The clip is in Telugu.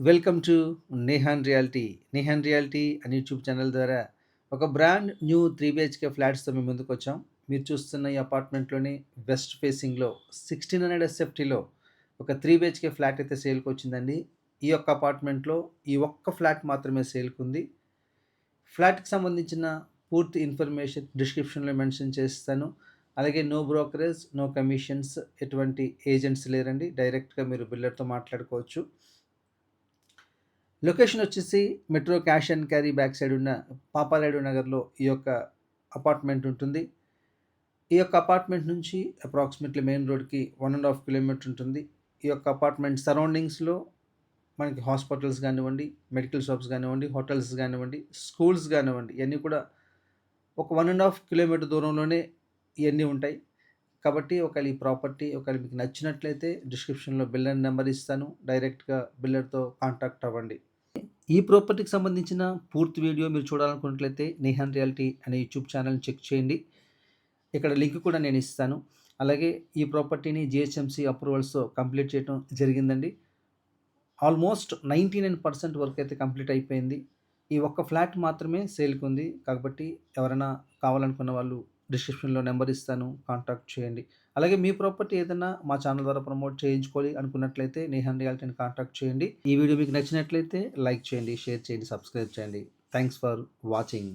Welcome to నేహాన్ reality. నేహాన్ రియాలిటీ అనే యూట్యూబ్ ఛానల్ ద్వారా ఒక బ్రాండ్ న్యూ 3 బీహెచ్‌కే ఫ్లాట్స్‌తో మీ ముందుకొచ్చాం. మీరు చూస్తున్న ఈ అపార్ట్మెంట్‌లోని వెస్ట్ ఫేసింగ్‌లో 1600 ఎస్ఎఫ్టీలో ఒక 3 బీహెచ్‌కే ఫ్లాట్ అయితే సేల్‌కొచ్చిందండి. ఈ యొక్క అపార్ట్మెంట్‌లో ఈ ఒక్క ఫ్లాట్ మాత్రమే సేల్‌కుంది. ఫ్లాట్‌కి సంబంధించిన పూర్తి ఇన్ఫర్మేషన్ డిస్క్రిప్షన్‌లో మెన్షన్ చేస్తాను. అలాగే నో బ్రోకరేజ్, నో కమిషన్స్, ఎటువంటి ఏజెంట్స్ లేరండి. డైరెక్ట్‌గా మీరు బిల్డర్‌తో మాట్లాడుకోవచ్చు. లొకేషన్ వచ్చేసి metro cash and carry back side ఉన్న పాపారాయుడు నగర్‌లో ఈ యొక్క అపార్ట్మెంట్ ఉంటుంది. ఈ యొక్క అపార్ట్మెంట్ నుంచి అప్రాక్సిమేట్‌లీ మెయిన్ రోడ్‌కి 1 ½ కిలోమీటర్ ఉంటుంది. ఈ యొక్క అపార్ట్మెంట్ సరౌండింగ్స్‌లో మనకి హాస్పిటల్స్ గానివ్వండి, మెడికల్ షాప్స్ గానివ్వండి, హోటల్స్ గానివ్వండి, స్కూల్స్ గానివ్వండి, ఇయన్నీ కూడా ఒక 1 ½ కిలోమీటర్ దూరంలోనే ఇయన్నీ ఉంటాయి. కాబట్టి ఒకవేళ ఈ ప్రాపర్టీ ఒకవేళ మీకు నచ్చినట్లయితే డిస్క్రిప్షన్‌లో బిల్డర్ నంబర్ ఇస్తాను. డైరెక్ట్‌గా బిల్డర్‌తో కాంటాక్ట్ అవ్వండి. ఈ ప్రాపర్టీకి సంబంధించిన పూర్తి వీడియో మీరు చూడాలనుకున్నట్లయితే నేహాన్ రియాలిటీ అనే యూట్యూబ్ ఛానల్‌ని చెక్ చేయండి. ఇక్కడ లింక్ కూడా నేను ఇస్తాను. అలాగే ఈ ప్రాపర్టీని జీహెచ్ఎంసీ అప్రూవల్స్‌తో కంప్లీట్ చేయటం జరిగిందండి. ఆల్మోస్ట్ 99% వర్క్ అయితే కంప్లీట్ అయిపోయింది. ఈ ఒక్క ఫ్లాట్ మాత్రమే సేల్‌కుంది. కాబట్టి ఎవరైనా కావాలనుకున్న వాళ్ళు డిస్క్రిప్షన్‌లో నంబర్ ఇస్తాను. కాంటాక్ట్ చేయండి. అలాగే మీ ప్రాపర్టీ ఏదన్నా మా ఛానల్ ద్వారా ప్రమోట్ చేయించుకోవాలి అనుకున్నట్లయితే నేహాన్ రియాలిటీని కాంటాక్ట్ చేయండి. ఈ వీడియో మీకు నచ్చినట్లయితే లైక్ చేయండి, షేర్ చేయండి, సబ్స్క్రైబ్ చేయండి. Thanks for watching.